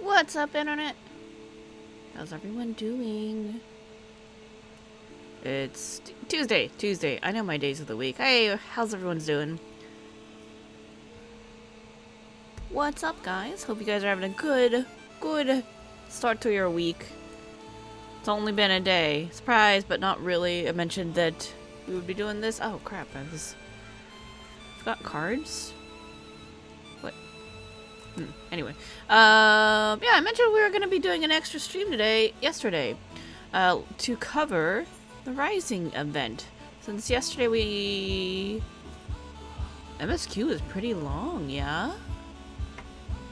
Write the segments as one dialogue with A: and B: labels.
A: What's up, internet? How's everyone doing? It's Tuesday. I know my days of the week. Hey, how's everyone's doing? What's up, guys? Hope you guys are having a good start to your week. It's only been a day. Surprise, but not really. I mentioned that we would be doing this. Oh, crap. Forgot cards? What? Anyway. Yeah, I mentioned we were going to be doing an extra stream yesterday, to cover the Rising event. Since yesterday MSQ is pretty long, yeah?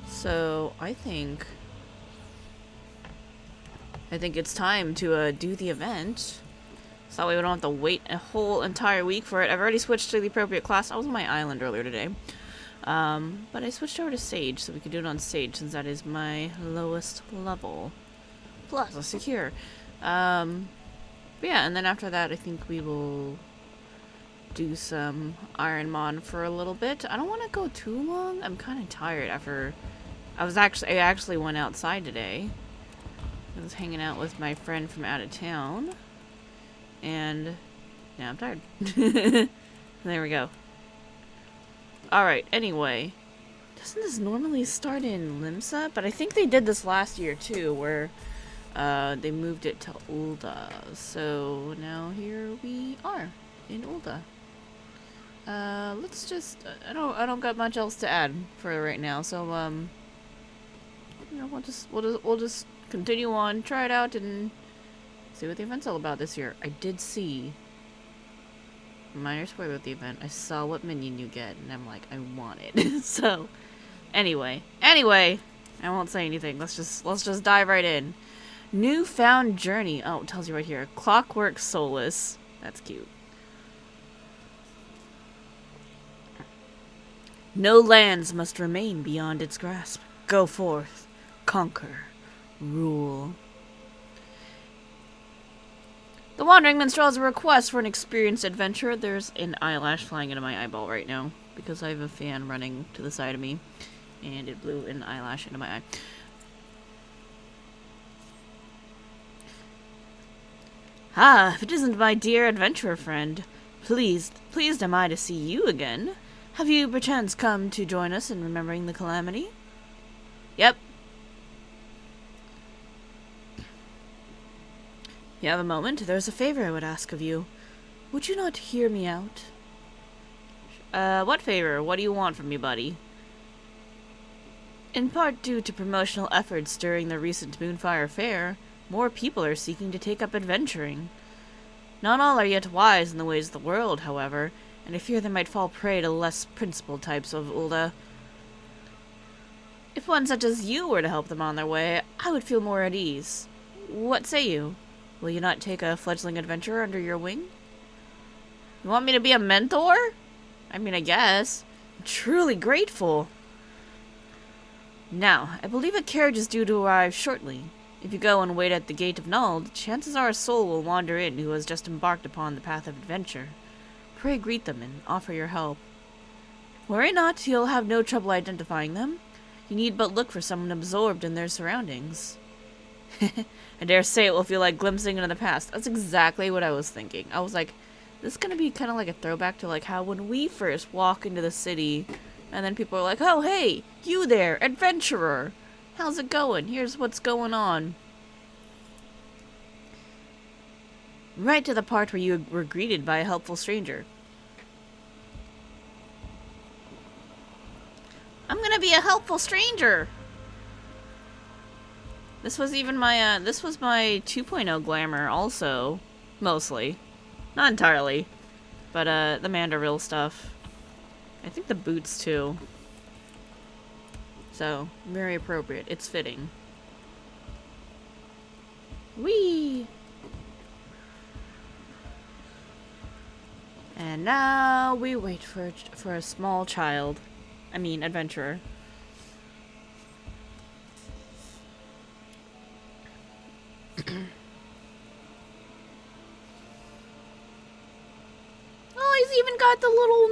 A: So, I think it's time to do the event. So that way we don't have to wait a whole entire week for it. I've already switched to the appropriate class. I was on my island earlier today. But I switched over to Sage so we could do it on Sage since that is my lowest level. Plus, a secure. But yeah, and then after that I think we will do some Iron Mon for a little bit. I don't want to go too long. I'm kind of tired after... I actually went outside today. I was hanging out with my friend from out of town. And yeah, I'm tired. There we go. Alright, anyway. Doesn't this normally start in Limsa? But I think they did this last year too, where they moved it to Ulda. So now here we are in Ulda. Let's just I don't got much else to add for right now. So you know, we'll just continue on, try it out, and see what the event's all about this year. I did see, minor spoiler with the event, I saw what minion you get, and I'm like, I want it. So, anyway, I won't say anything. Let's just dive right in. Newfound Journey. Oh, it tells you right here. Clockwork Solace. That's cute. No lands must remain beyond its grasp. Go forth. Conquer. Rule. The Wandering Minstrel has a request for an experienced adventurer. There's an eyelash flying into my eyeball right now because I have a fan running to the side of me and it blew an eyelash into my eye. Ah, if it isn't my dear adventurer friend. Pleased am I to see you again. Have you perchance come to join us in remembering the calamity? Yep. You have a moment? There's a favor I would ask of you. Would you not hear me out? What favor? What do you want from me, buddy? In part due to promotional efforts during the recent Moonfire Fair, more people are seeking to take up adventuring. Not all are yet wise in the ways of the world, however, and I fear they might fall prey to less principled types of Ulda. If one such as you were to help them on their way, I would feel more at ease. What say you? Will you not take a fledgling adventurer under your wing? You want me to be a mentor? I mean, I guess. I'm truly grateful. Now, I believe a carriage is due to arrive shortly. If you go and wait at the Gate of Nuld, chances are a soul will wander in who has just embarked upon the path of adventure. Pray greet them and offer your help. Worry not, you'll have no trouble identifying them. You need but look for someone absorbed in their surroundings. I dare say it will feel like glimpsing into the past. That's exactly what I was thinking. I was like, this is gonna be kind of like a throwback to like how when we first walk into the city, and then people are like, oh hey, you there, adventurer. How's it going? Here's what's going on. Right to the part where you were greeted by a helpful stranger. I'm gonna be a helpful stranger. This was even my, this was my 2.0 glamour also. Mostly. Not entirely. But, the Mandaril stuff. I think the boots, too. So, very appropriate. It's fitting. Whee! And now we wait for a small child. I mean, adventurer. Oh, he's even got the little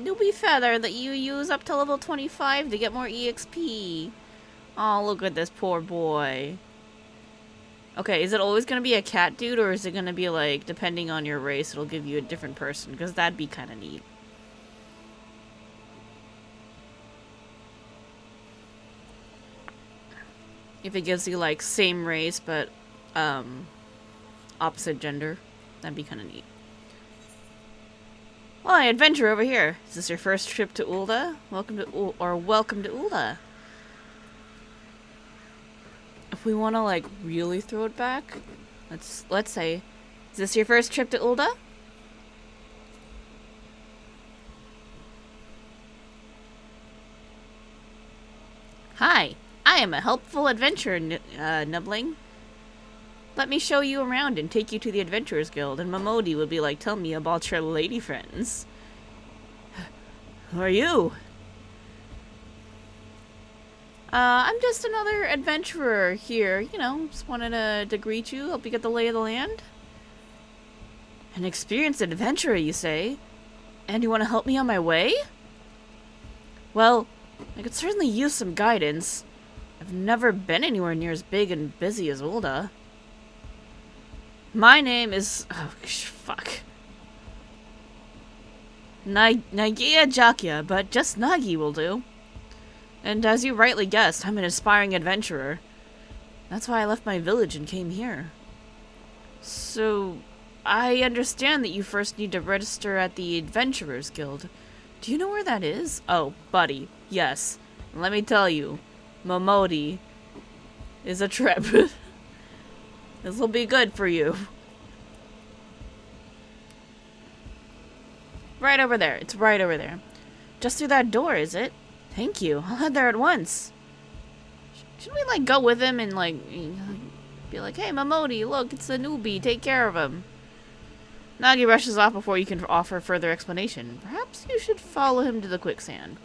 A: newbie feather that you use up to level 25 to get more EXP. Oh, look at this poor boy. Okay, is it always gonna be a cat dude, or is it gonna be like, depending on your race, it'll give you a different person? Because that'd be kind of neat. If it gives you, like, same race, but, opposite gender, that'd be kind of neat. Hi, adventure over here. Is this your first trip to Ulda? Welcome to Ulda. If we want to, like, really throw it back, let's say, is this your first trip to Ulda? Hi, I am a helpful adventurer, Nibbling. Let me show you around and take you to the Adventurers Guild, and Momodi would be like, tell me about your lady friends. Who are you? I'm just another adventurer here, you know, just wanted to greet you, help you get the lay of the land. An experienced adventurer, you say? And you want to help me on my way? Well, I could certainly use some guidance. I've never been anywhere near as big and busy as Ulda. My name is... oh, fuck. Nagia Jakia, but just Nagi will do. And as you rightly guessed, I'm an aspiring adventurer. That's why I left my village and came here. So, I understand that you first need to register at the Adventurers Guild. Do you know where that is? Oh, buddy, yes. Let me tell you, Momodi is a trip. This'll be good for you. Right over there. It's right over there. Just through that door, is it? Thank you. I'll head there at once. Shouldn't we, like, go with him and, like, be like, hey, Momodi, look, it's a newbie. Take care of him. Nagi rushes off before you can offer further explanation. Perhaps you should follow him to the quicksand.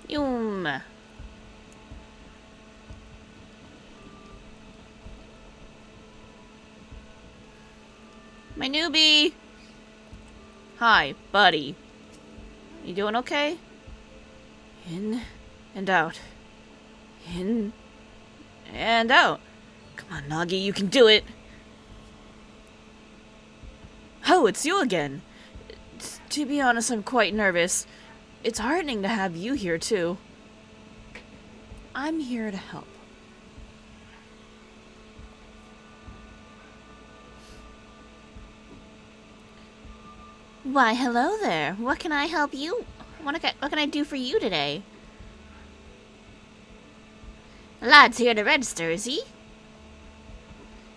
A: Yum. My newbie! Hi, buddy. You doing okay? In and out. In and out. Come on, Nagi, you can do it! Oh, it's you again. To be honest, I'm quite nervous. It's heartening to have you here, too. I'm here to help. Why, hello there. What can I help you? What can I do for you today? The lad's here to register, is he?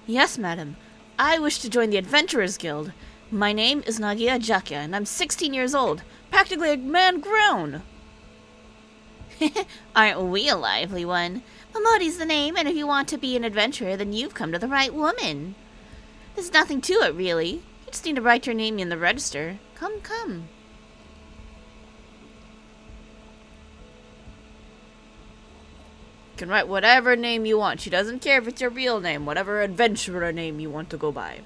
A: Yes, madam. I wish to join the Adventurers Guild. My name is Nagia Jakia, and I'm 16 years old. Practically a man grown. Aren't we a lively one? Momodi's the name, and if you want to be an adventurer, then you've come to the right woman. There's nothing to it, really. You just need to write your name in the register. Come, come. You can write whatever name you want. She doesn't care if it's your real name, whatever adventurer name you want to go by.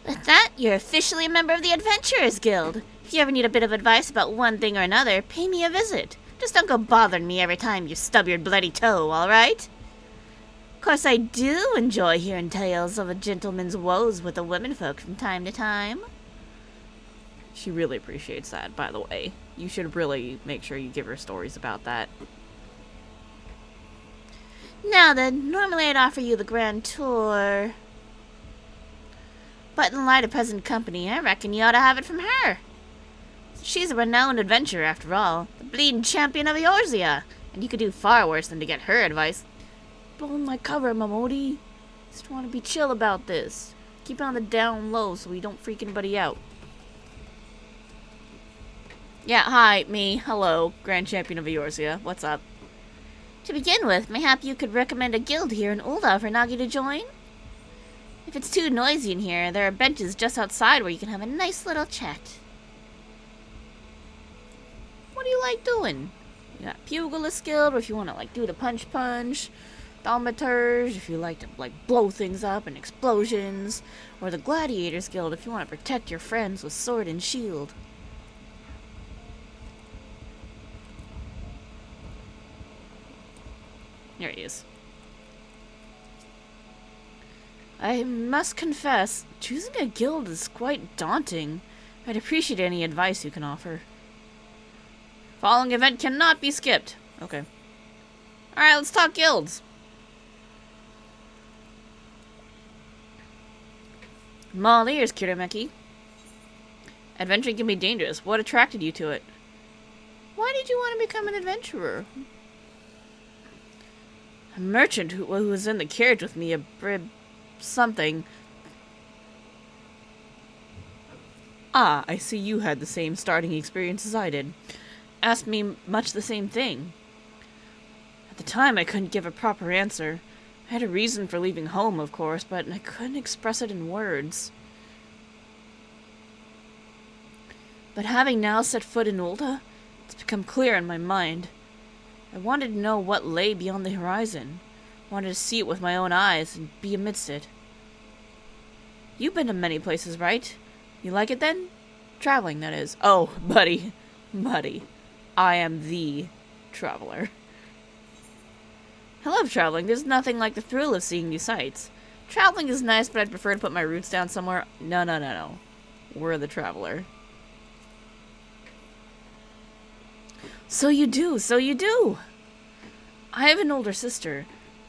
A: With that, you're officially a member of the Adventurers Guild. If you ever need a bit of advice about one thing or another, pay me a visit. Just don't go bothering me every time you stub your bloody toe, alright? Of course, I do enjoy hearing tales of a gentleman's woes with the womenfolk from time to time. She really appreciates that, by the way. You should really make sure you give her stories about that. Now then, normally I'd offer you the grand tour. But in light of present company, I reckon you ought to have it from her. She's a renowned adventurer, after all. The bleeding champion of Eorzea. And you could do far worse than to get her advice. Blowing my cover, Momodi. Just want to be chill about this. Keep it on the down low so we don't freak anybody out. Yeah, hi, me. Hello, Grand Champion of Eorzea. What's up? To begin with, mayhap you could recommend a guild here in Ulda for Nagi to join? If it's too noisy in here, there are benches just outside where you can have a nice little chat. What do you like doing? You got Pugilist Guild, or if you want to, like, do the punch, Thaumaturge, if you like to, like, blow things up and explosions, or the Gladiators Guild if you want to protect your friends with sword and shield. There he is. I must confess, choosing a guild is quite daunting. I'd appreciate any advice you can offer. Following event cannot be skipped. Okay. Alright, let's talk guilds. I'm all ears, Kirameki. Adventuring can be dangerous. What attracted you to it? Why did you want to become an adventurer? A merchant who was in the carriage with me, a brib something. Ah, I see you had the same starting experience as I did. Asked me much the same thing. At the time, I couldn't give a proper answer. I had a reason for leaving home, of course, but I couldn't express it in words. But having now set foot in Ulta, it's become clear in my mind. I wanted to know what lay beyond the horizon. Wanted to see it with my own eyes and be amidst it. You've been to many places, right? You like it then? Traveling, that is. Oh, buddy. Buddy. I am the traveler. I love traveling. There's nothing like the thrill of seeing new sights. Traveling is nice, but I'd prefer to put my roots down somewhere. No. We're the traveler. So you do. I have an older sister.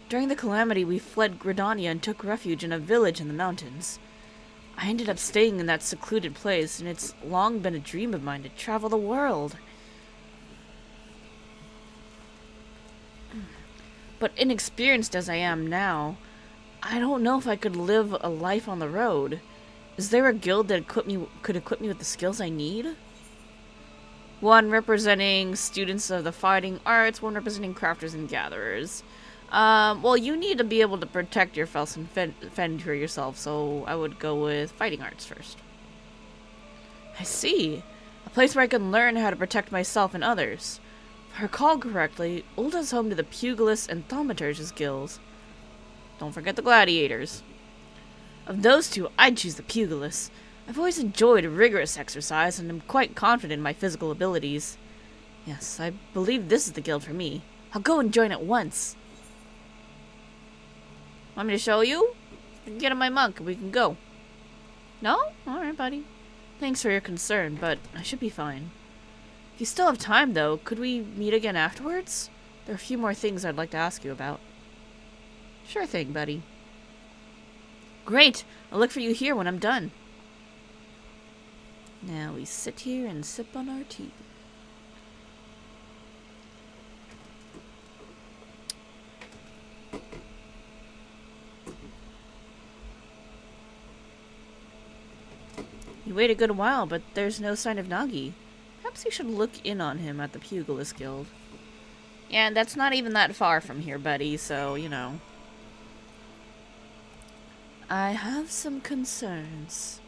A: During the calamity, we fled Gridania and took refuge in a village in the mountains. I ended up staying in that secluded place, and it's long been a dream of mine to travel the world. But inexperienced as I am now, I don't know if I could live a life on the road. Is there a guild that could equip me with the skills I need? One representing students of the fighting arts, one representing crafters and gatherers. Well, you need to be able to protect yourself and fend for yourself, so I would go with fighting arts first. I see. A place where I can learn how to protect myself and others. If I recall correctly, Ulta's home to the Pugilists and Thaumaturges guilds. Don't forget the gladiators. Of those two, I'd choose the Pugilists. I've always enjoyed rigorous exercise, and am quite confident in my physical abilities. Yes, I believe this is the guild for me. I'll go and join at once. Want me to show you? I can get on my monk and we can go. No? Alright, buddy. Thanks for your concern, but I should be fine. If you still have time, though, could we meet again afterwards? There are a few more things I'd like to ask you about. Sure thing, buddy. Great! I'll look for you here when I'm done. Now we sit here and sip on our tea. You wait a good while, but there's no sign of Nagi. Perhaps you should look in on him at the Pugilist Guild. Yeah, and that's not even that far from here, buddy, so, you know. I have some concerns.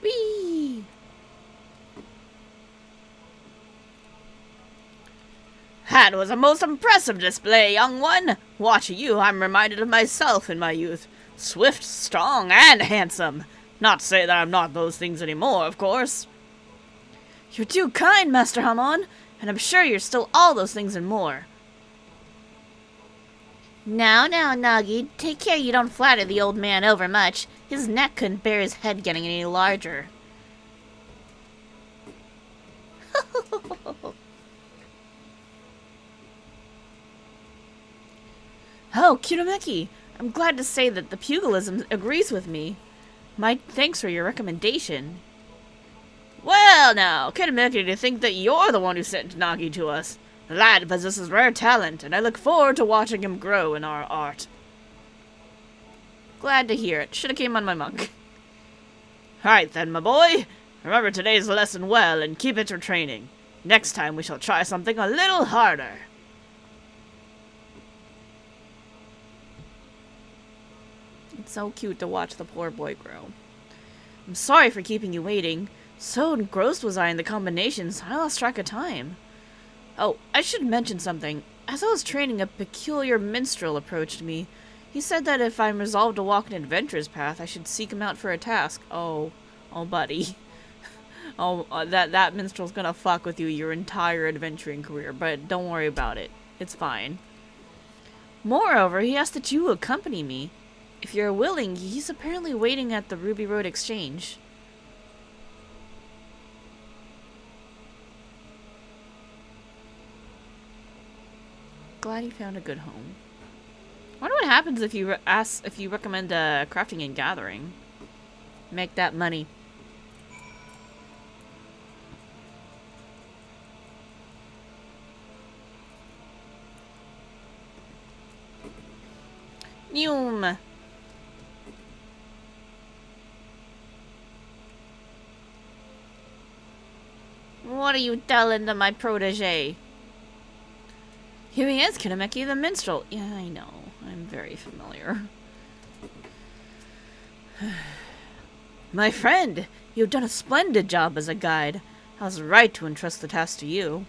A: Whee! That was a most impressive display, young one. Watching you, I'm reminded of myself in my youth. Swift, strong, and handsome. Not to say that I'm not those things anymore, of course. You're too kind, Master Hamon, and I'm sure you're still all those things and more. Now, Nagi, take care you don't flatter the old man overmuch. His neck couldn't bear his head getting any larger. Oh, Kirameki! I'm glad to say that the pugilism agrees with me. My thanks for your recommendation. Well now, Kirameki, to think that you're the one who sent Nagi to us. The lad possesses rare talent, and I look forward to watching him grow in our art. Glad to hear it. Shoulda came on my monk. Right then, my boy. Remember today's lesson well, and keep it your training. Next time we shall try something a little harder. It's so cute to watch the poor boy grow. I'm sorry for keeping you waiting. So engrossed was I in the combinations, I lost track of time. Oh, I should mention something. As I was training, a peculiar minstrel approached me. He said that if I'm resolved to walk an adventurer's path, I should seek him out for a task. Oh, buddy. Oh, that minstrel's gonna fuck with you your entire adventuring career, but don't worry about it. It's fine. Moreover, he asked that you accompany me. If you're willing, he's apparently waiting at the Ruby Road Exchange. Glad he found a good home. I wonder what happens if you recommend crafting and gathering. Make that money. Noom. What are you telling to my protege? Here he is, Kitameki the minstrel. Yeah, I know. I'm very familiar. My friend, you've done a splendid job as a guide. I was right to entrust the task to you.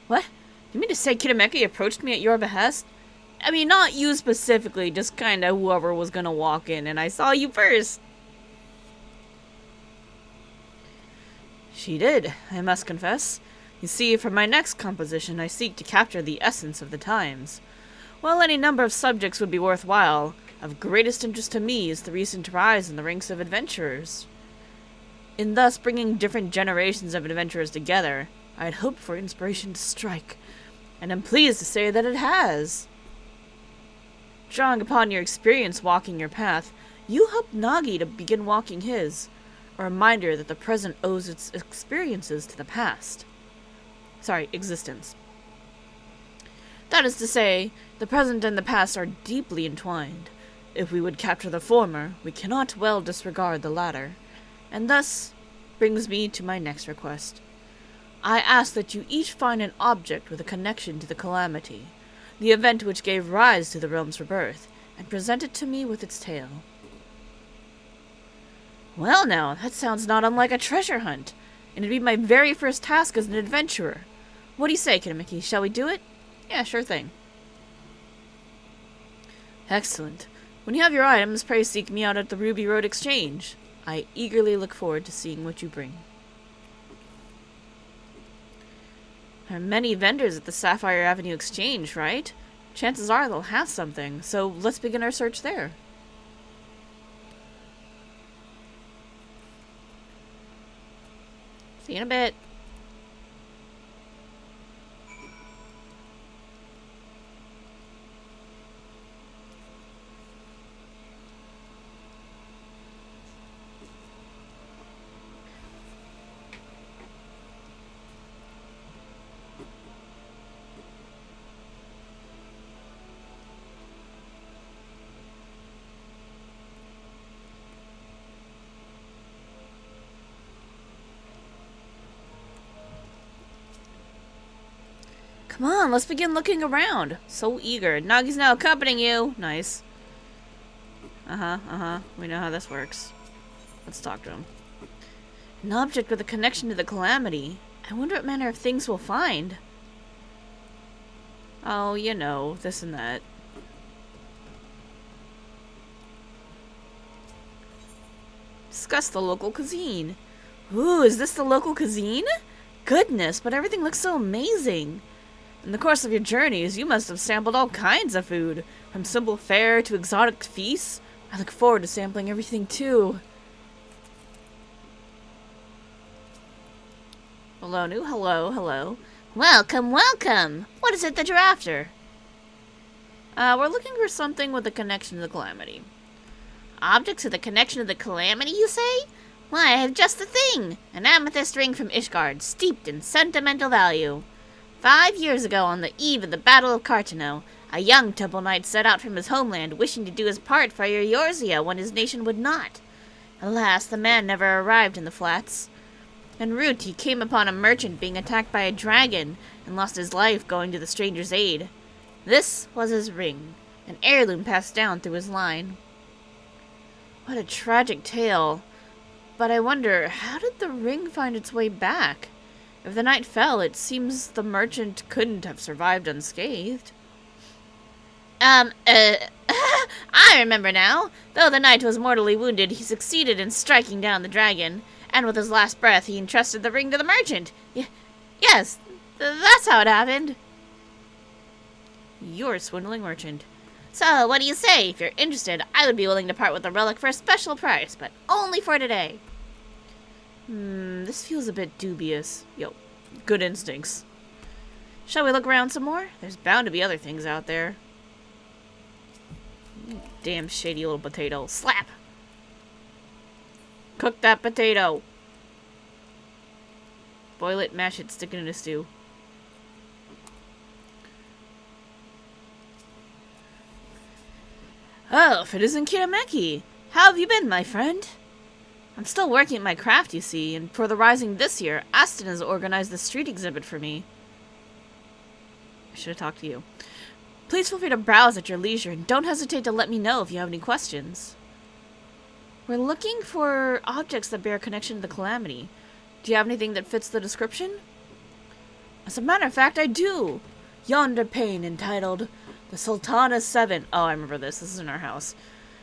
A: What? You mean to say Kitameki approached me at your behest? I mean, not you specifically, just kinda whoever was gonna walk in, and I saw you first. She did, I must confess. You see, for my next composition, I seek to capture the essence of the times. While any number of subjects would be worthwhile, of greatest interest to me is the recent rise in the ranks of adventurers. In thus bringing different generations of adventurers together, I had hoped for inspiration to strike, and am pleased to say that it has. Drawing upon your experience walking your path, you helped Nagi to begin walking his, a reminder that the present owes its experiences to the past. Existence. That is to say, the present and the past are deeply entwined. If we would capture the former, we cannot well disregard the latter. And thus brings me to my next request. I ask that you each find an object with a connection to the calamity, the event which gave rise to the realm's rebirth, and present it to me with its tale. Well now, that sounds not unlike a treasure hunt, and it'd be my very first task as an adventurer. What do you say, Kitameki? Shall we do it? Yeah, sure thing. Excellent. When you have your items, pray seek me out at the Ruby Road Exchange. I eagerly look forward to seeing what you bring. There are many vendors at the Sapphire Avenue Exchange, right? Chances are they'll have something, so let's begin our search there. See you in a bit. Come on, let's begin looking around. So eager. Nagi's now accompanying you. Nice. We know how this works. Let's talk to him. An object with a connection to the calamity. I wonder what manner of things we'll find. Oh, you know, this and that. Discuss the local cuisine. Ooh, is this the local cuisine? Goodness, but everything looks so amazing. In the course of your journeys, you must have sampled all kinds of food, from simple fare to exotic feasts. I look forward to sampling everything too. Hello, new. Hello. Welcome. What is it that you're after? We're looking for something with a connection to the calamity. Objects with a connection to the calamity, you say? Why, I have just the thing! An amethyst ring from Ishgard, steeped in sentimental value. 5 years ago, on the eve of the Battle of Cartano, a young temple knight set out from his homeland, wishing to do his part for Eorzea when his nation would not. Alas, the man never arrived in the flats. En route, he came upon a merchant being attacked by a dragon, and lost his life going to the stranger's aid. This was his ring, an heirloom passed down through his line. What a tragic tale. But I wonder, how did the ring find its way back? If the night fell, it seems the merchant couldn't have survived unscathed. I remember now. Though the knight was mortally wounded, he succeeded in striking down the dragon, and with his last breath he entrusted the ring to the merchant. Yes, that's how it happened. You're a swindling merchant. So, what do you say? If you're interested, I would be willing to part with the relic for a special price, but only for today. This feels a bit dubious. Yo, good instincts. Shall we look around some more? There's bound to be other things out there. You damn shady little potato. Slap! Cook that potato. Boil it, mash it, stick it in a stew. Oh, if it isn't Kirameki! How have you been, my friend? I'm still working at my craft, you see, and for the Rising this year, Aston has organized the street exhibit for me. I should have talked to you. Please feel free to browse at your leisure, and don't hesitate to let me know if you have any questions. We're looking for objects that bear a connection to the Calamity. Do you have anything that fits the description? As a matter of fact, I do! Yonder pane, entitled The Sultana 7. Oh, I remember this. This is in our house.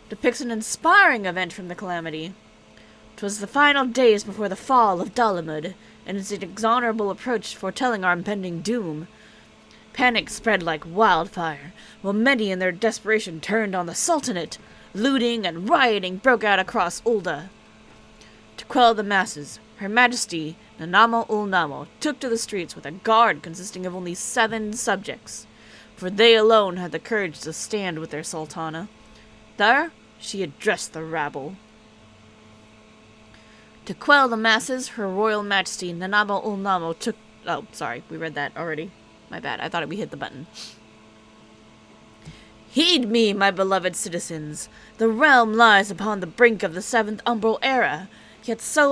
A: Depicts an inspiring event from the Calamity. 'Twas the final days before the fall of Dalamud, and its inexorable approach foretelling our impending doom. Panic spread like wildfire, while many in their desperation turned on the Sultanate. Looting and rioting broke out across Ulda. To quell the masses, Her Majesty Nanamo ul Namo took to the streets with a guard consisting of only 7 subjects, for they alone had the courage to stand with their Sultana. There, she addressed the rabble. To quell the masses, Her Royal Majesty Nanamo ul Namo took... Oh, sorry, we read that already. My bad, I thought we hit the button. Heed me, my beloved citizens. The realm lies upon the brink of the 7th Umbral Era. Yet so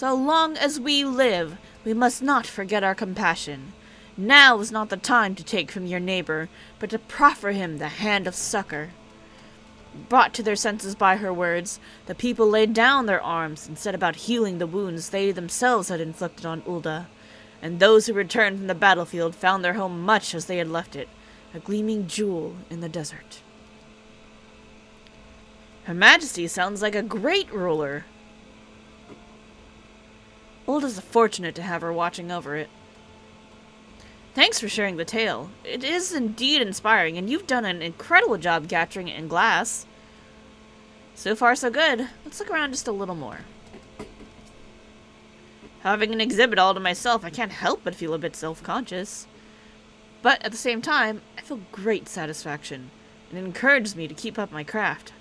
A: long as we live, we must not forget our compassion. Now is not the time to take from your neighbor, but to proffer him the hand of succor. Brought to their senses by her words, the people laid down their arms and set about healing the wounds they themselves had inflicted on Ulda. And those who returned from the battlefield found their home much as they had left it, a gleaming jewel in the desert. Her Majesty sounds like a great ruler. Ulda's fortunate to have her watching over it. Thanks for sharing the tale. It is indeed inspiring, and you've done an incredible job capturing it in glass. So far, so good. Let's look around just a little more. Having an exhibit all to myself, I can't help but feel a bit self-conscious. But at the same time, I feel great satisfaction, and it encourages me to keep up my craft.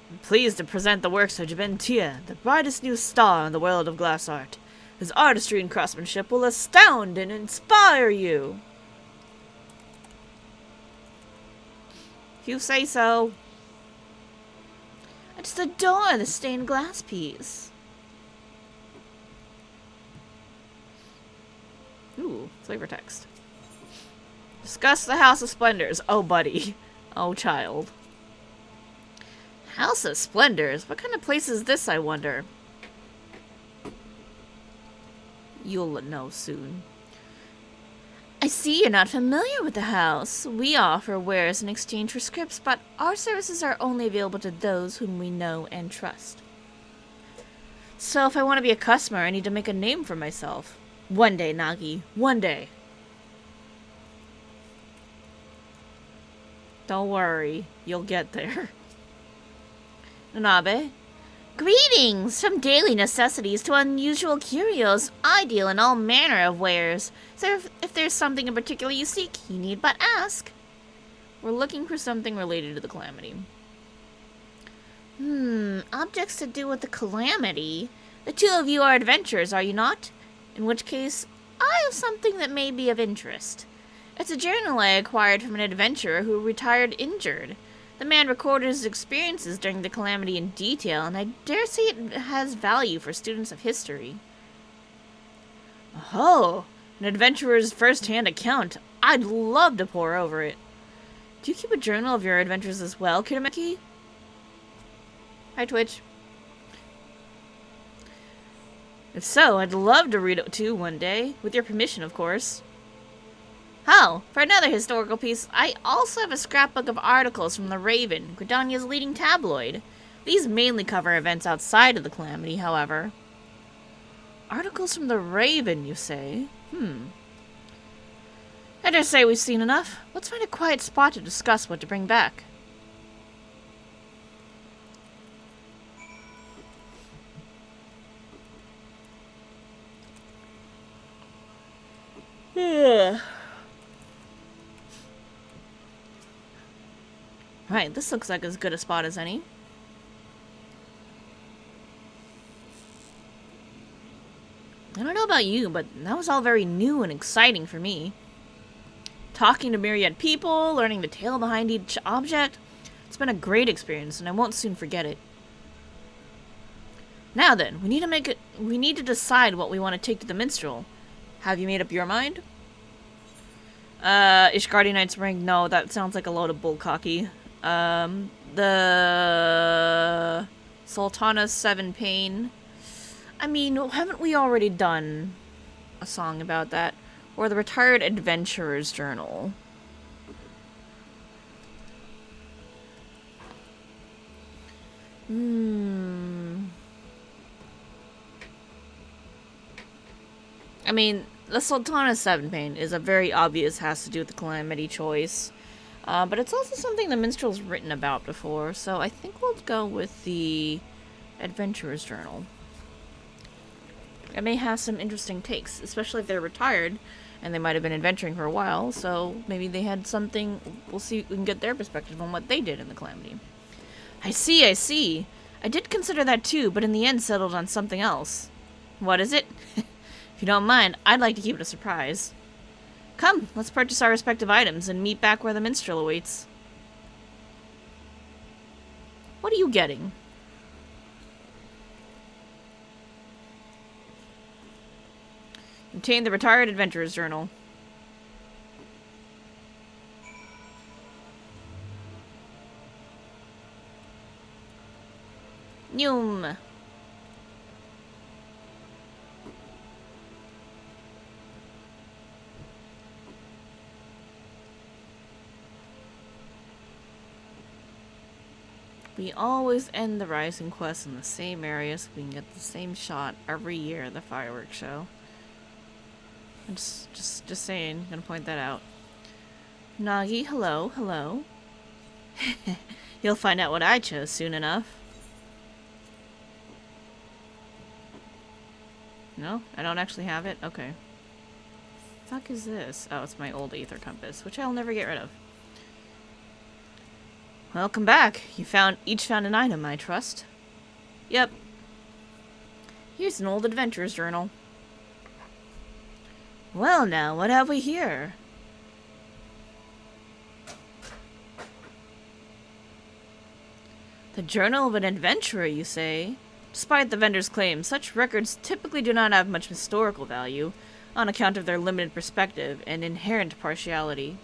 A: I'm pleased to present the works of Jabin Tia, the brightest new star in the world of glass art. His artistry and craftsmanship will astound and inspire you. If you say so. I just adore the stained glass piece. Ooh, flavor text. Discuss the House of Splendors. Oh, buddy. Oh, child. House of Splendors? What kind of place is this, I wonder? You'll know soon. I see you're not familiar with the house. We offer wares in exchange for scripts, but our services are only available to those whom we know and trust. So if I want to be a customer, I need to make a name for myself. One day, Nagi. One day. Don't worry. You'll get there. Nanabe? Greetings! From daily necessities to unusual curios, I deal in all manner of wares. So if there's something in particular you seek, you need but ask. We're looking for something related to the Calamity. Objects to do with the Calamity? The 2 of you are adventurers, are you not? In which case, I have something that may be of interest. It's a journal I acquired from an adventurer who retired injured. The man recorded his experiences during the Calamity in detail, and I dare say it has value for students of history. Oh, an adventurer's first-hand account. I'd love to pore over it. Do you keep a journal of your adventures as well, Kirameki? Hi, Twitch. If so, I'd love to read it too one day. With your permission, of course. Oh, for another historical piece, I also have a scrapbook of articles from the Raven, Gridania's leading tabloid. These mainly cover events outside of the Calamity, however. Articles from the Raven, you say? I dare say we've seen enough. Let's find a quiet spot to discuss what to bring back. Right, this looks like as good a spot as any. I don't know about you, but that was all very new and exciting for me. Talking to myriad people, learning the tale behind each object. It's been a great experience, and I won't soon forget it. Now then, we need to decide what we want to take to the minstrel. Have you made up your mind? Ishgardi Knight's Ring, no, that sounds like a load of bullcocky. The Sultana's Seven Pain. I mean, haven't we already done a song about that? Or the Retired Adventurer's Journal. I mean, the Sultana's Seven Pain is a very obvious, has to do with the Calamity choice. But it's also something the Minstrel's written about before, so I think we'll go with the Adventurer's Journal. It may have some interesting takes, especially if they're retired, and they might have been adventuring for a while, so maybe they had something. We'll see if we can get their perspective on what they did in the Calamity. I see. I did consider that too, but in the end settled on something else. What is it? If you don't mind, I'd like to keep it a surprise. Come, let's purchase our respective items and meet back where the minstrel awaits. What are you getting? Obtain the Retired Adventurer's Journal. Noom. We always end the Rising Quest in the same area so we can get the same shot every year at the fireworks show. I'm just saying, gonna point that out. Nagi, hello. You'll find out what I chose soon enough. No? I don't actually have it? Okay. Fuck is this? Oh, it's my old Aether Compass, which I'll never get rid of. Welcome back. You each found an item, I trust. Yep. Here's an old adventurer's journal. Well now, what have we here? The Journal of an Adventurer, you say? Despite the vendor's claims, such records typically do not have much historical value, on account of their limited perspective and inherent partiality.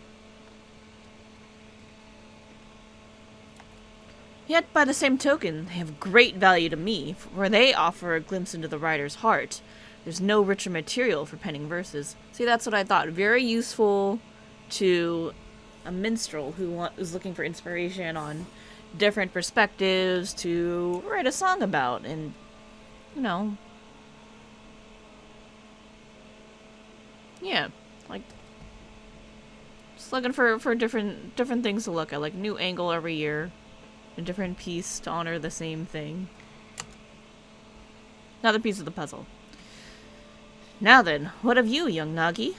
A: Yet, by the same token, they have great value to me, for they offer a glimpse into the writer's heart. There's no richer material for penning verses. See, that's what I thought. Very useful to a minstrel who is looking for inspiration on different perspectives to write a song about, and, you know, yeah, like, just looking for different things to look at, like new angle every year. A different piece to honor the same thing. Another piece of the puzzle. Now then, what of you, young Nagi?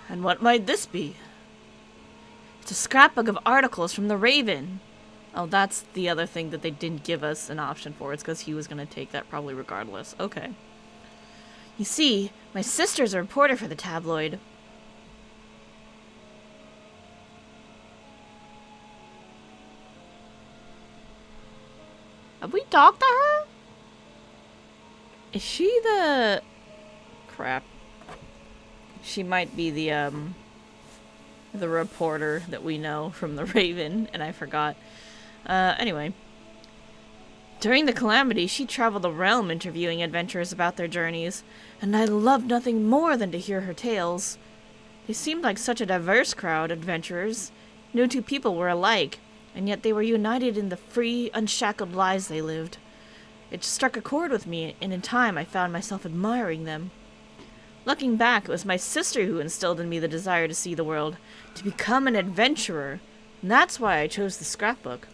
A: And what might this be? It's a scrapbook of articles from the Raven. Oh, that's the other thing that they didn't give us an option for. It's because he was going to take that probably regardless. Okay. You see, my sister's a reporter for the tabloid. Have we talked to her? Is she the... Crap. She might be the reporter that we know from the Raven, and I forgot. Anyway. During the calamity, she traveled the realm interviewing adventurers about their journeys, and I loved nothing more than to hear her tales. They seemed like such a diverse crowd, adventurers. No two people were alike, and yet they were united in the free, unshackled lives they lived. It struck a chord with me, and in time I found myself admiring them. Looking back, it was my sister who instilled in me the desire to see the world, to become an adventurer, and that's why I chose the scrapbook.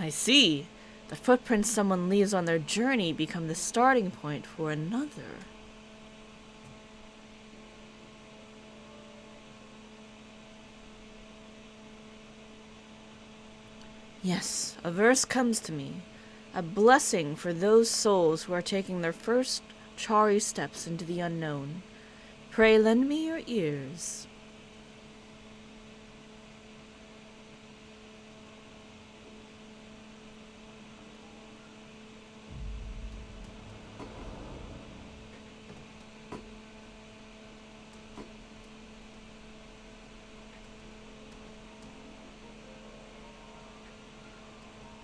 A: I see. The footprints someone leaves on their journey become the starting point for another. Yes, a verse comes to me. A blessing for those souls who are taking their first charry steps into the unknown. Pray lend me your ears.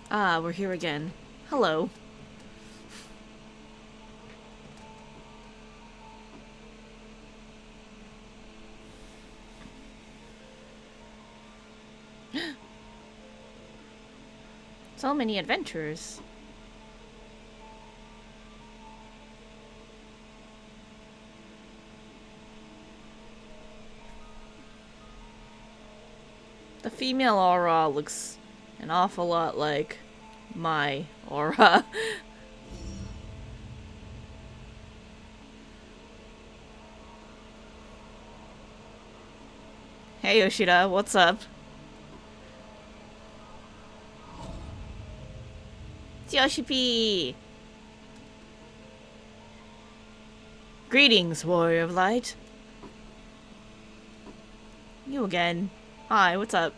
A: Ah, we're here again. Hello. So many adventurers. The female aura looks an awful lot like my aura. Hey Yoshida, what's up? It's Yoshi-P! Greetings, warrior of light. You again. Hi, what's up?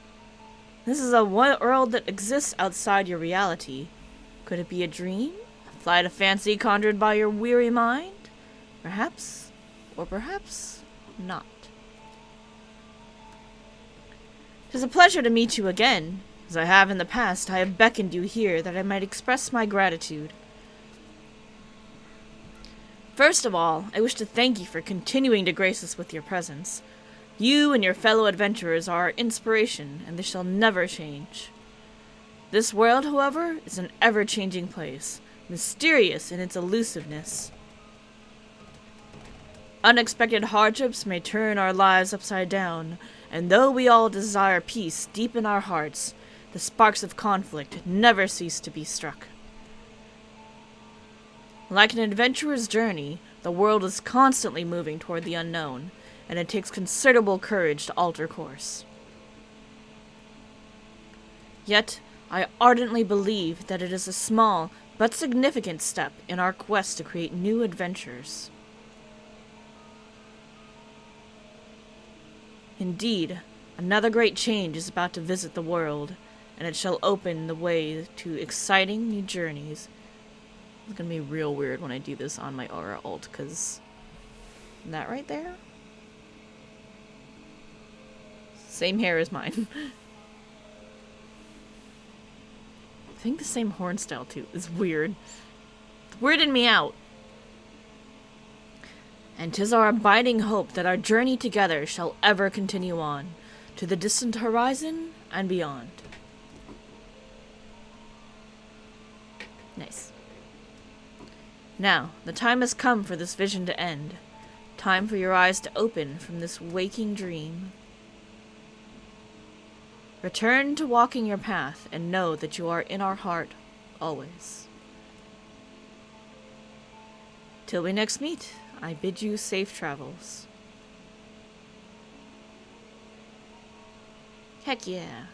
A: This is a world that exists outside your reality. Could it be a dream? A flight of fancy conjured by your weary mind? Perhaps, or perhaps not. It is a pleasure to meet you again. As I have in the past, I have beckoned you here that I might express my gratitude. First of all, I wish to thank you for continuing to grace us with your presence. You and your fellow adventurers are our inspiration, and this shall never change. This world, however, is an ever-changing place, mysterious in its elusiveness. Unexpected hardships may turn our lives upside down, and though we all desire peace deep in our hearts, the sparks of conflict never cease to be struck. Like an adventurer's journey, the world is constantly moving toward the unknown, and it takes considerable courage to alter course. Yet, I ardently believe that it is a small but significant step in our quest to create new adventures. Indeed, another great change is about to visit the world, and it shall open the way to exciting new journeys. It's gonna be real weird when I do this on my aura alt, because that right there? Same hair as mine. I think the same horn style too. It's weird. It's weirding me out. And 'tis our abiding hope that our journey together shall ever continue on, to the distant horizon and beyond. Nice. Now, the time has come for this vision to end. Time for your eyes to open from this waking dream. Return to walking your path and know that you are in our heart always. Till we next meet, I bid you safe travels. Heck yeah.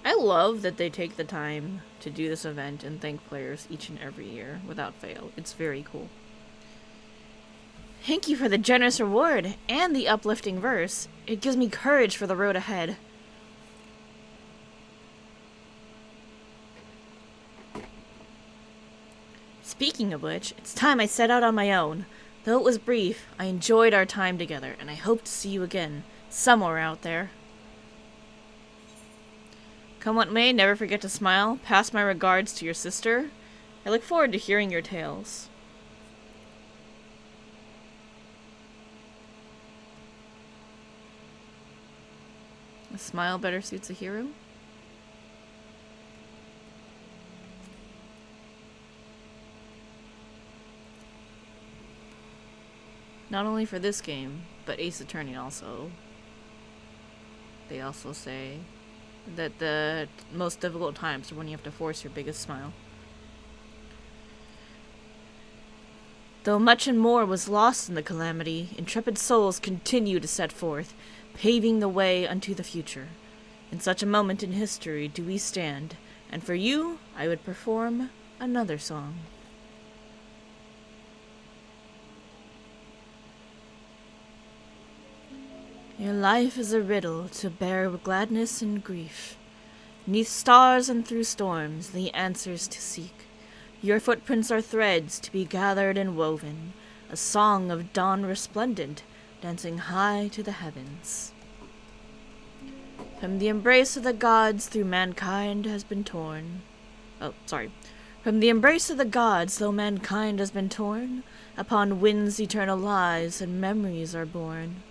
A: I love that they take the time to do this event and thank players each and every year without fail. It's very cool. Thank you for the generous reward and the uplifting verse. It gives me courage for the road ahead. Speaking of which, it's time I set out on my own. Though it was brief, I enjoyed our time together, and I hope to see you again, somewhere out there. Come what may, never forget to smile. Pass my regards to your sister. I look forward to hearing your tales. A smile better suits a hero. Not only for this game, but Ace Attorney also. They also say that the most difficult times are when you have to force your biggest smile. Though much and more was lost in the calamity, intrepid souls continue to set forth, paving the way unto the future. In such a moment in history do we stand, and for you I would perform another song. Your life is a riddle to bear gladness and grief. 'Neath stars and through storms, the answers to seek. Your footprints are threads to be gathered and woven, a song of dawn resplendent, dancing high to the heavens. From the embrace of the gods through mankind has been torn. From the embrace of the gods, though mankind has been torn, upon winds eternal lies and memories are born.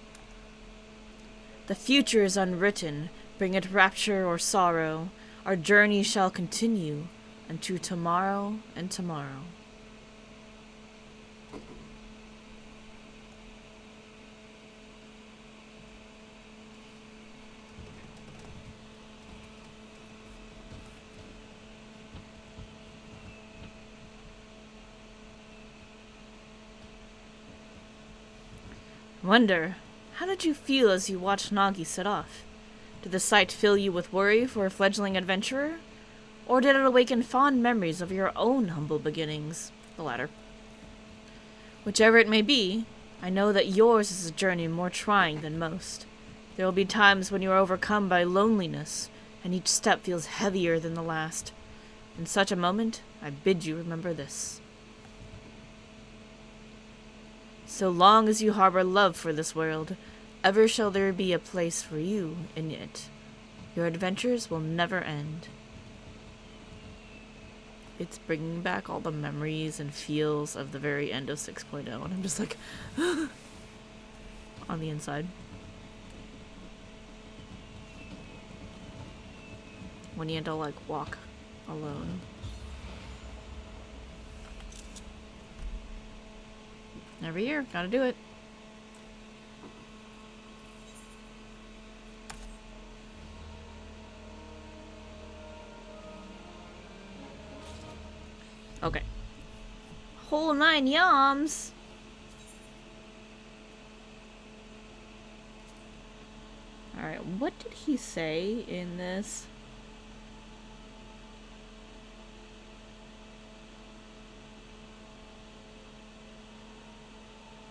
A: The future is unwritten, bring it rapture or sorrow. Our journey shall continue unto tomorrow and tomorrow. Wonder, how did you feel as you watched Nagi set off? Did the sight fill you with worry for a fledgling adventurer? Or did it awaken fond memories of your own humble beginnings? The latter. Whichever it may be, I know that yours is a journey more trying than most. There will be times when you are overcome by loneliness, and each step feels heavier than the last. In such a moment, I bid you remember this. So long as you harbor love for this world, ever shall there be a place for you in it. Your adventures will never end. It's bringing back all the memories and feels of the very end of 6.0, and I'm just like, on the inside. When you had to, like, walk alone. Every year, gotta do it. Okay. Whole 9 yams! Alright, what did he say in this?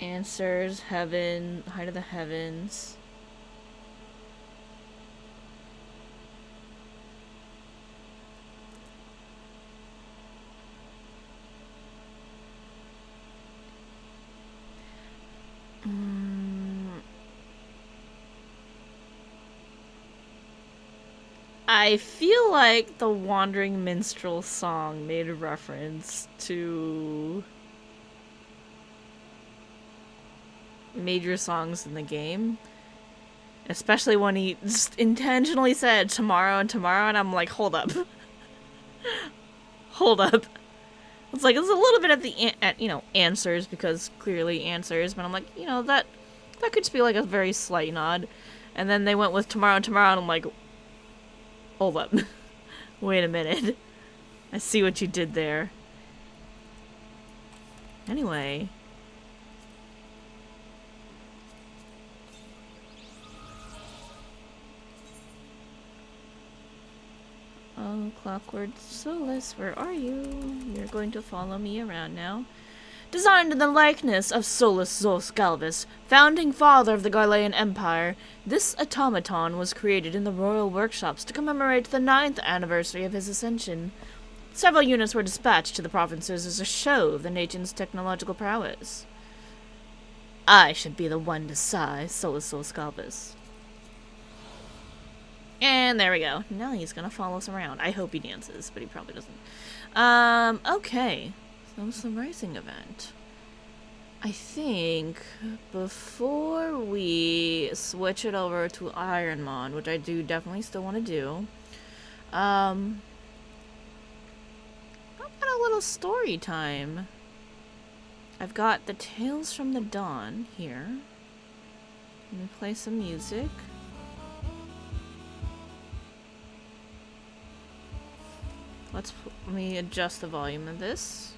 A: Answers, heaven, height of the heavens. I feel like the Wandering Minstrel song made a reference to major songs in the game, especially when he just intentionally said tomorrow and tomorrow, and I'm like, hold up. Hold up. It's like, it's a little bit at the answers, because clearly answers, but I'm like, that could just be like a very slight nod. And then they went with tomorrow and tomorrow, and I'm like, hold up. Wait a minute. I see what you did there. Anyway. Oh, Clockwork Solus, where are you? You're going to follow me around now. Designed in the likeness of Solus Zos Galvus, founding father of the Garlean Empire, this automaton was created in the royal workshops to commemorate the 9th anniversary of his ascension. Several units were dispatched to the provinces as a show of the nation's technological prowess. I should be the one to sigh, Solus Scalpus. And there we go. Now he's gonna follow us around. I hope he dances, but he probably doesn't. Okay. So it's the racing event. I think before we switch it over to Ironmon, which I do definitely still want to do, I've got a little story time. I've got the Tales from the Dawn here. Let me play some music. Let me adjust the volume of this.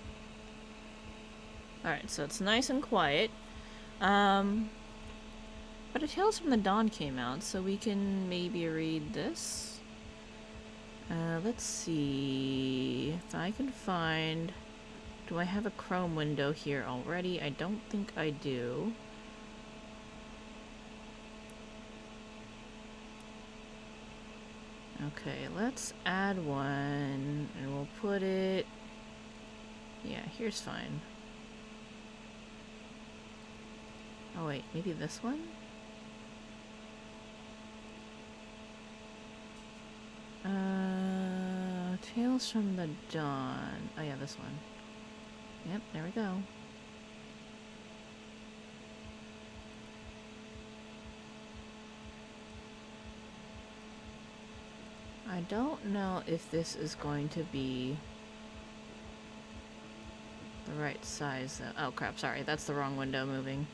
A: Alright, so it's nice and quiet. But a Tales from the Dawn came out, so we can maybe read this. Let's see if I can find... Do I have a Chrome window here already? I don't think I do. Okay, let's add one, and we'll put it... Yeah, here's fine. Oh wait, maybe this one? Tales from the Dawn. Oh yeah, this one. Yep, there we go. I don't know if this is going to be the right size though. Oh crap, sorry, that's the wrong window moving.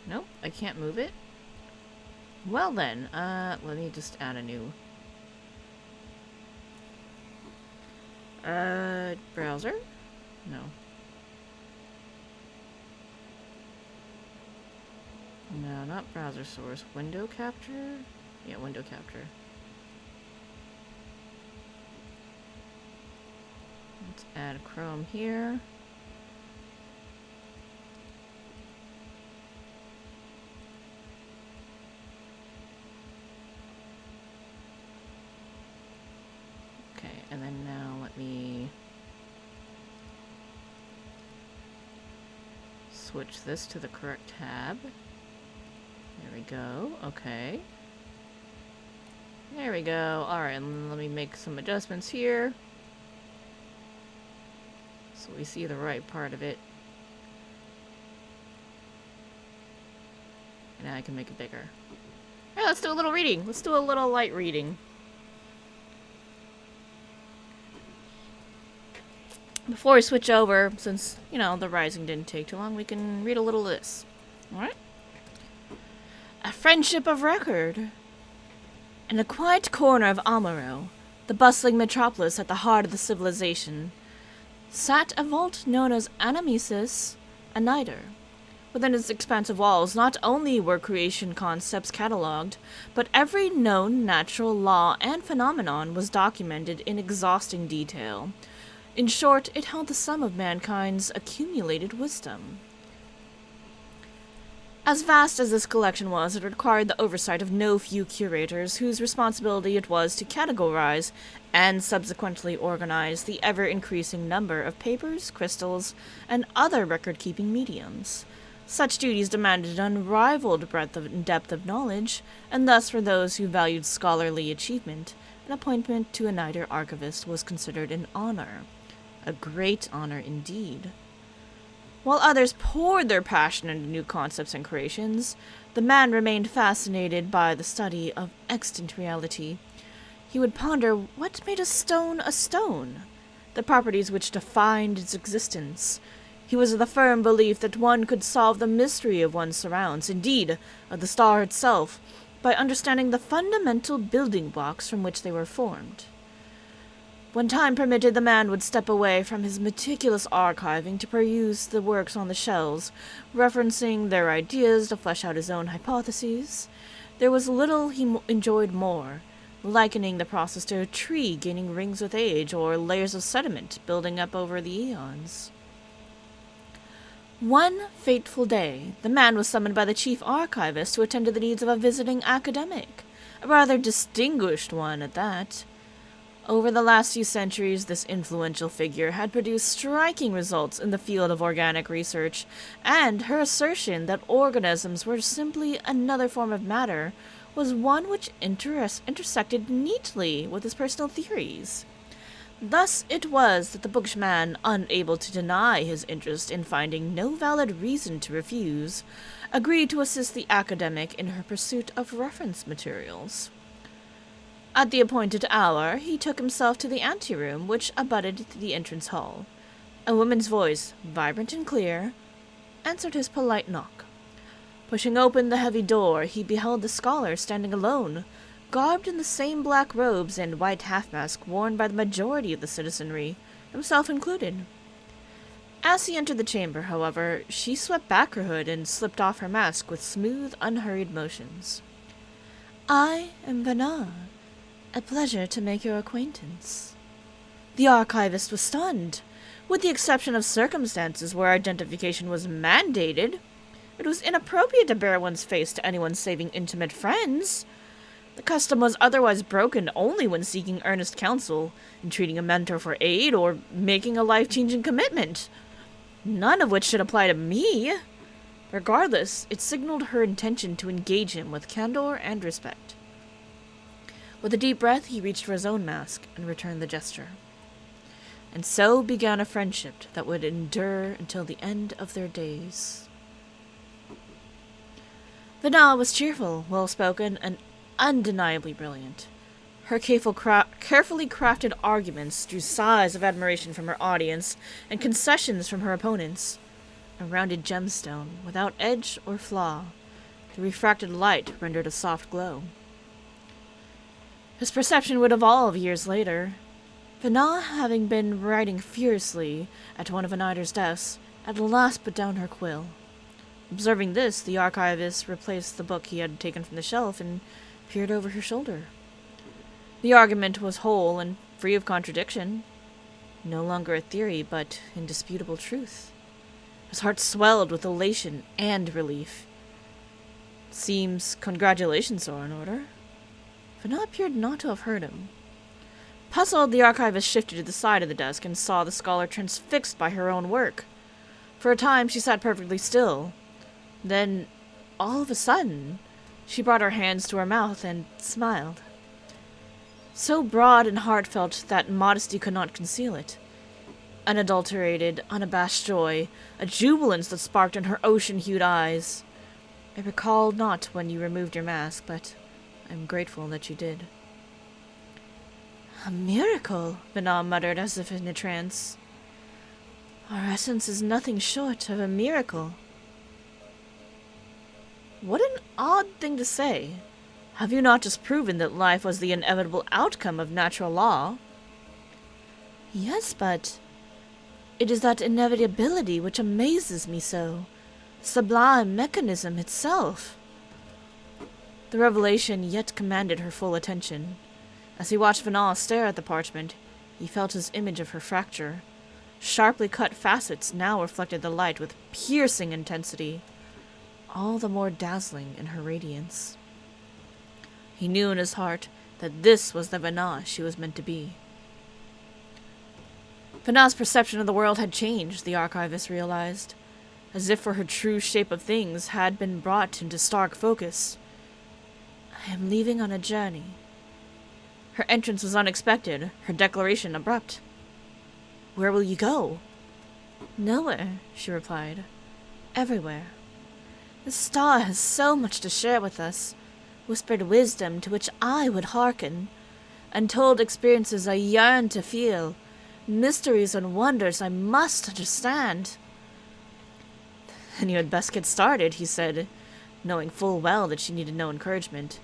A: Nope, I can't move it. Well then, let me just add a new browser? No. No, not browser source. Window capture? Yeah, window capture. Let's add Chrome here. Okay, and then now let me switch this to the correct tab. There we go. Okay. There we go. Alright, let me make some adjustments here. So we see the right part of it. And now I can make it bigger. Alright, let's do a little reading. Let's do a little light reading. Before we switch over, since, you know, the rising didn't take too long, we can read a little of this. Alright? A friendship of record. In a quiet corner of Amaro, the bustling metropolis at the heart of the civilization, sat a vault known as Anamesis Aniter. Within its expansive walls, not only were creation concepts catalogued, but every known natural law and phenomenon was documented in exhausting detail. In short, it held the sum of mankind's accumulated wisdom. As vast as this collection was, it required the oversight of no few curators, whose responsibility it was to categorize and subsequently organize the ever-increasing number of papers, crystals, and other record-keeping mediums. Such duties demanded an unrivaled breadth and depth of knowledge, and thus for those who valued scholarly achievement, an appointment to a Niter archivist was considered an honor. A great honor indeed. While others poured their passion into new concepts and creations, the man remained fascinated by the study of extant reality. He would ponder what made a stone, the properties which defined its existence. He was of the firm belief that one could solve the mystery of one's surrounds, indeed, of the star itself, by understanding the fundamental building blocks from which they were formed. When time permitted, the man would step away from his meticulous archiving to peruse the works on the shelves, referencing their ideas to flesh out his own hypotheses. There was little he enjoyed more, likening the process to a tree gaining rings with age, or layers of sediment building up over the eons. One fateful day, the man was summoned by the chief archivist to attend to the needs of a visiting academic, a rather distinguished one at that. Over the last few centuries, this influential figure had produced striking results in the field of organic research, and her assertion that organisms were simply another form of matter was one which intersected neatly with his personal theories. Thus it was that the bookish man, unable to deny his interest and finding no valid reason to refuse, agreed to assist the academic in her pursuit of reference materials. At the appointed hour, he took himself to the anteroom, which abutted the entrance hall. A woman's voice, vibrant and clear, answered his polite knock. Pushing open the heavy door, he beheld the scholar standing alone, garbed in the same black robes and white half-mask worn by the majority of the citizenry, himself included. As he entered the chamber, however, she swept back her hood and slipped off her mask with smooth, unhurried motions. "I am Bernard. A pleasure to make your acquaintance." The archivist was stunned. With the exception of circumstances where identification was mandated, it was inappropriate to bare one's face to anyone saving intimate friends. The custom was otherwise broken only when seeking earnest counsel, entreating a mentor for aid, or making a life-changing commitment. None of which should apply to me. Regardless, it signaled her intention to engage him with candor and respect. With a deep breath, he reached for his own mask and returned the gesture. And so began a friendship that would endure until the end of their days. Vanna was cheerful, well-spoken, and undeniably brilliant. Her carefully crafted arguments drew sighs of admiration from her audience and concessions from her opponents. A rounded gemstone, without edge or flaw, the refracted light rendered a soft glow. His perception would evolve years later. Vanna, having been writing furiously at one of Anider's desks, at last put down her quill. Observing this, the archivist replaced the book he had taken from the shelf and peered over her shoulder. The argument was whole and free of contradiction. No longer a theory, but indisputable truth. His heart swelled with elation and relief. "Seems congratulations are in order." Vanna appeared not to have heard him. Puzzled, the archivist shifted to the side of the desk and saw the scholar transfixed by her own work. For a time she sat perfectly still. Then, all of a sudden, she brought her hands to her mouth and smiled. So broad and heartfelt that modesty could not conceal it. Unadulterated, unabashed joy, a jubilance that sparked in her ocean-hued eyes. "I recall not when you removed your mask, but I am grateful that you did." "A miracle," Vanna muttered as if in a trance. "Our essence is nothing short of a miracle." What an odd thing to say. Have you not just proven that life was the inevitable outcome of natural law? "Yes, but it is that inevitability which amazes me so. Sublime mechanism itself." The revelation yet commanded her full attention. As he watched Vanna stare at the parchment, he felt his image of her fracture. Sharply cut facets now reflected the light with piercing intensity, all the more dazzling in her radiance. He knew in his heart that this was the Vanna she was meant to be. Vanna's perception of the world had changed, the archivist realized, as if for her true shape of things had been brought into stark focus. "I am leaving on a journey." Her entrance was unexpected, her declaration abrupt. "Where will you go?" "Nowhere," she replied. "Everywhere. The star has so much to share with us, whispered wisdom to which I would hearken, untold experiences I yearn to feel, mysteries and wonders I must understand." "Then you had best get started," he said, knowing full well that she needed no encouragement.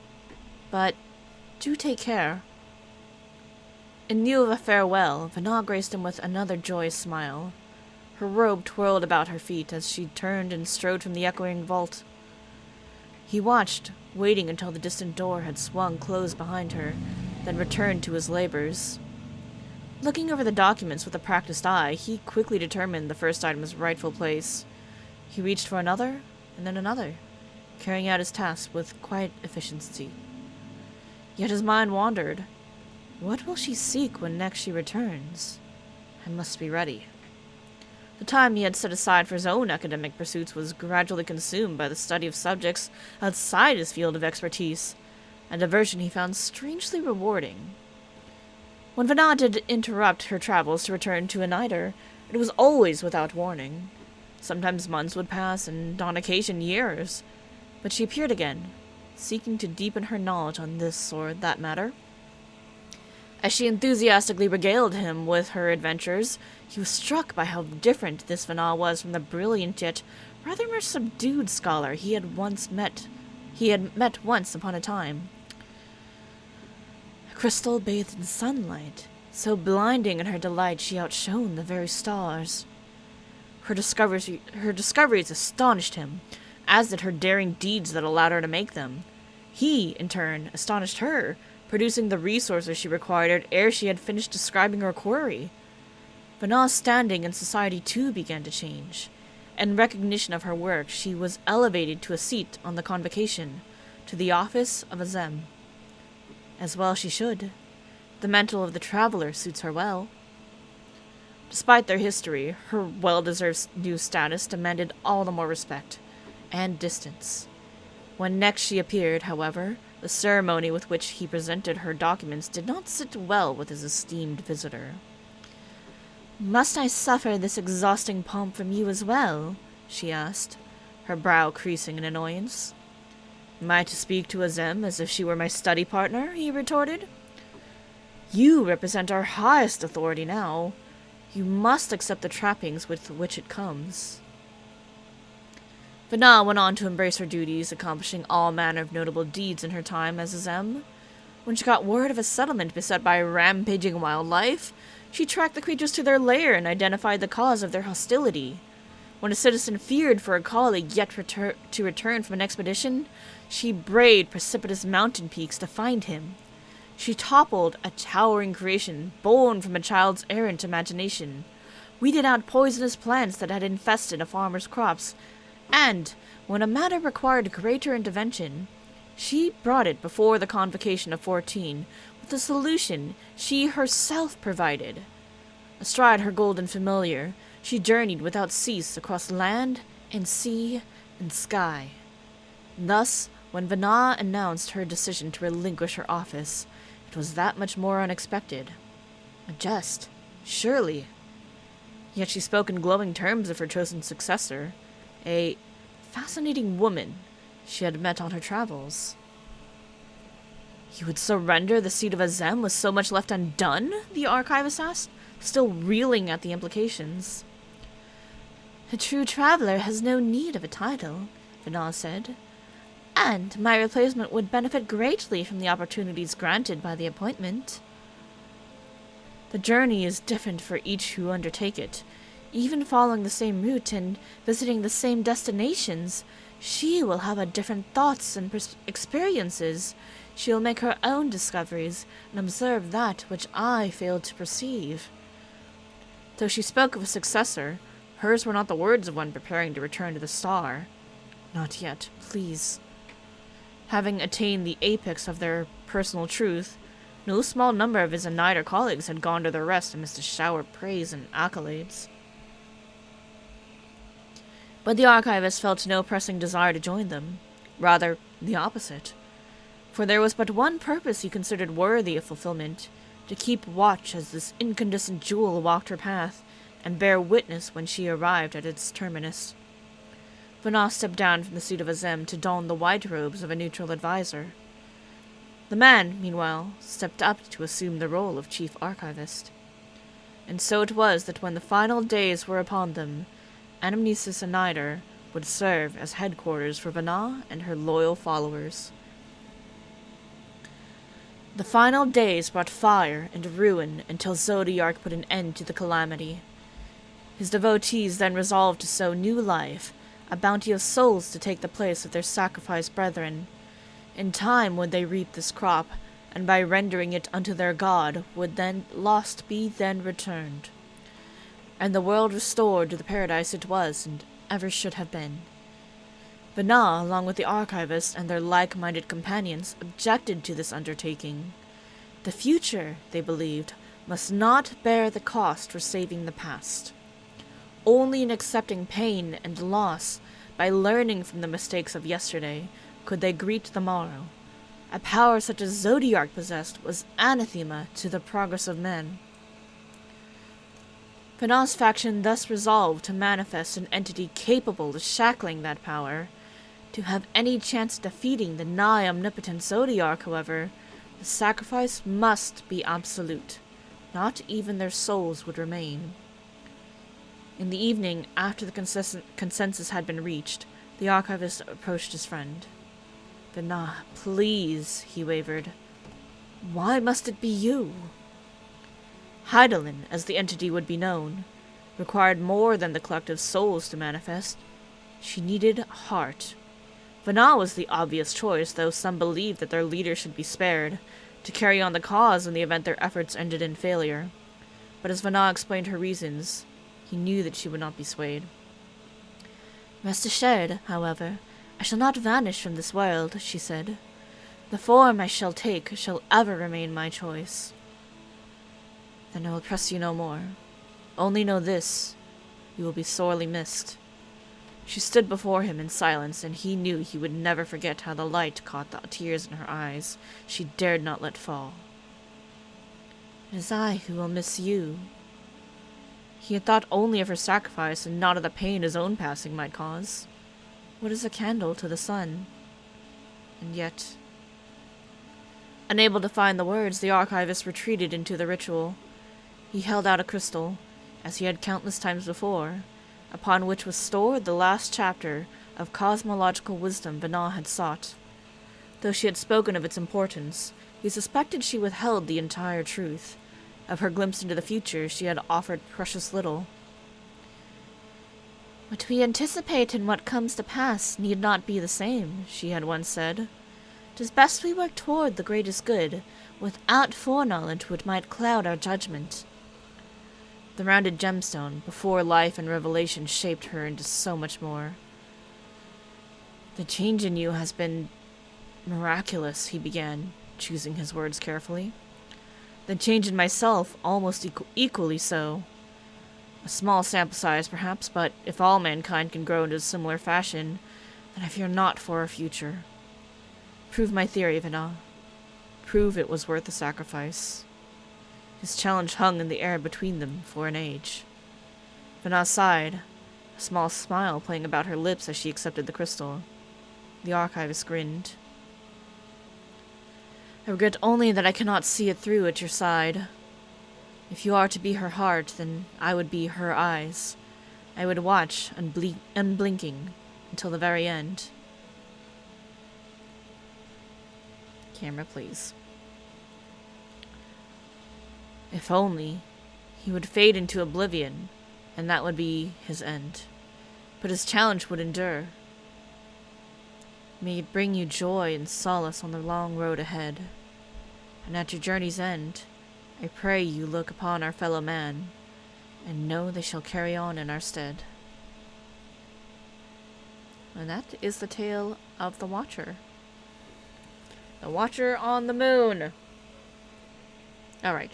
A: "But do take care." In lieu of a farewell, Vanna graced him with another joyous smile. Her robe twirled about her feet as she turned and strode from the echoing vault. He watched, waiting until the distant door had swung closed behind her, then returned to his labors. Looking over the documents with a practiced eye, he quickly determined the first item's rightful place. He reached for another, and then another, carrying out his task with quiet efficiency. Yet his mind wandered. What will she seek when next she returns? I must be ready. The time he had set aside for his own academic pursuits was gradually consumed by the study of subjects outside his field of expertise, a diversion he found strangely rewarding. When Vanna did interrupt her travels to return to Aniter, it was always without warning. Sometimes months would pass, and on occasion years, but she appeared again, seeking to deepen her knowledge on this or that matter. As she enthusiastically regaled him with her adventures, he was struck by how different this Vanna was from the brilliant yet rather more subdued scholar he had met once upon a time. A crystal bathed in sunlight, so blinding in her delight she outshone the very stars. Her discoveries astonished him, as did her daring deeds that allowed her to make them. He, in turn, astonished her, producing the resources she required ere she had finished describing her quarry. Vanna's standing in society too began to change. In recognition of her work, she was elevated to a seat on the convocation, to the office of a Zem. As well she should. The mantle of the traveler suits her well. Despite their history, her well-deserved new status demanded all the more respect and distance. When next she appeared, however, the ceremony with which he presented her documents did not sit well with his esteemed visitor. "Must I suffer this exhausting pomp from you as well?" she asked, her brow creasing in annoyance. "Am I to speak to Azem as if she were my study partner?" he retorted. "You represent our highest authority now. You must accept the trappings with which it comes." Vanna went on to embrace her duties, accomplishing all manner of notable deeds in her time as Azem. When she got word of a settlement beset by rampaging wildlife, she tracked the creatures to their lair and identified the cause of their hostility. When a citizen feared for a colleague yet to return from an expedition, she braved precipitous mountain peaks to find him. She toppled a towering creation born from a child's errant imagination, weeded out poisonous plants that had infested a farmer's crops, and, when a matter required greater intervention, she brought it before the convocation of 14 with a solution she herself provided. Astride her golden familiar, she journeyed without cease across land and sea and sky. Thus, when Vanna announced her decision to relinquish her office, it was that much more unexpected. A jest, surely. Yet she spoke in glowing terms of her chosen successor, a fascinating woman she had met on her travels. "You would surrender the seat of Azem with so much left undone?" the archivist asked, still reeling at the implications. "A true traveler has no need of a title," Vanna said, "and my replacement would benefit greatly from the opportunities granted by the appointment. The journey is different for each who undertake it. Even following the same route and visiting the same destinations, she will have different thoughts and experiences. She will make her own discoveries and observe that which I failed to perceive." Though she spoke of a successor, hers were not the words of one preparing to return to the star. Not yet, please. Having attained the apex of their personal truth, no small number of his Aniter colleagues had gone to their rest amidst a shower of praise and accolades. But the archivist felt no pressing desire to join them. Rather, the opposite. For there was but one purpose he considered worthy of fulfillment: to keep watch as this incandescent jewel walked her path, and bear witness when she arrived at its terminus. Vanna stepped down from the seat of Azem to don the white robes of a neutral advisor. The man, meanwhile, stepped up to assume the role of chief archivist. And so it was that when the final days were upon them, Anamnesis Aniter would serve as headquarters for Vanna and her loyal followers. The final days brought fire and ruin until Zodiarch put an end to the calamity. His devotees then resolved to sow new life, a bounty of souls to take the place of their sacrificed brethren. In time would they reap this crop, and by rendering it unto their god would then lost be then returned, and the world restored to the paradise it was and ever should have been. Vanna, along with the archivist and their like-minded companions, objected to this undertaking. The future, they believed, must not bear the cost for saving the past. Only in accepting pain and loss, by learning from the mistakes of yesterday, could they greet the morrow. A power such as Zodiark possessed was anathema to the progress of men. Vanna's faction thus resolved to manifest an entity capable of shackling that power. To have any chance of defeating the nigh-omnipotent Zodiark, however, the sacrifice must be absolute. Not even their souls would remain. In the evening, after the consensus had been reached, the archivist approached his friend. "Vanna, please," he wavered. "Why must it be you?" Heidelin, as the entity would be known, required more than the collective souls to manifest. She needed heart. Vanna was the obvious choice, though some believed that their leader should be spared, to carry on the cause in the event their efforts ended in failure. But as Vanna explained her reasons, he knew that she would not be swayed. "Rest assured, however, I shall not vanish from this world," she said. "The form I shall take shall ever remain my choice." "Then I will press you no more. Only know this, you will be sorely missed." She stood before him in silence, and he knew he would never forget how the light caught the tears in her eyes she dared not let fall. "It is I who will miss you." He had thought only of her sacrifice and not of the pain his own passing might cause. What is a candle to the sun? And yet... Unable to find the words, the archivist retreated into the ritual. He held out a crystal, as he had countless times before, upon which was stored the last chapter of cosmological wisdom Vanna had sought. Though she had spoken of its importance, he suspected she withheld the entire truth. Of her glimpse into the future, she had offered precious little. "What we anticipate and what comes to pass need not be the same," she had once said. "'Tis best we work toward the greatest good, without foreknowledge which might cloud our judgment." The rounded gemstone, before life and revelation shaped her into so much more. "The change in you has been miraculous," he began, choosing his words carefully. "The change in myself almost equally so. A small sample size, perhaps, but if all mankind can grow into a similar fashion, then I fear not for our future. Prove my theory, Vanna. Prove it was worth the sacrifice." His challenge hung in the air between them for an age. Vanna sighed, a small smile playing about her lips as she accepted the crystal. The archivist grinned. "I regret only that I cannot see it through at your side. If you are to be her heart, then I would be her eyes. I would watch, unblinking, until the very end." Camera, please. If only he would fade into oblivion, and that would be his end. But his challenge would endure. May it bring you joy and solace on the long road ahead. And at your journey's end, I pray you look upon our fellow man, and know they shall carry on in our stead. And that is the tale of the Watcher. The Watcher on the Moon. Alright.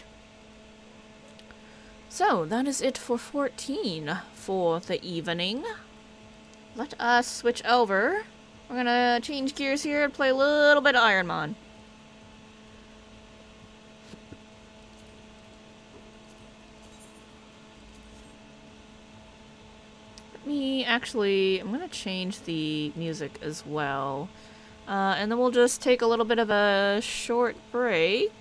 A: So, that is it for 14 for the evening. Let us switch over. We're gonna change gears here and play a little bit of Iron Man. I'm gonna change the music as well. And then we'll just take a little bit of a short break.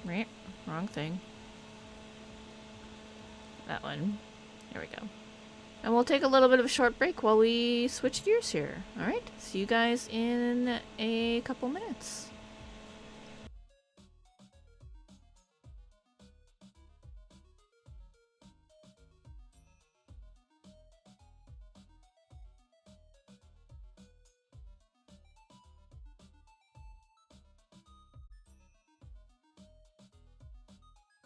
A: Right, wrong thing. That one. There we go. And we'll take a little bit of a short break while we switch gears here. Alright, see you guys in a couple minutes.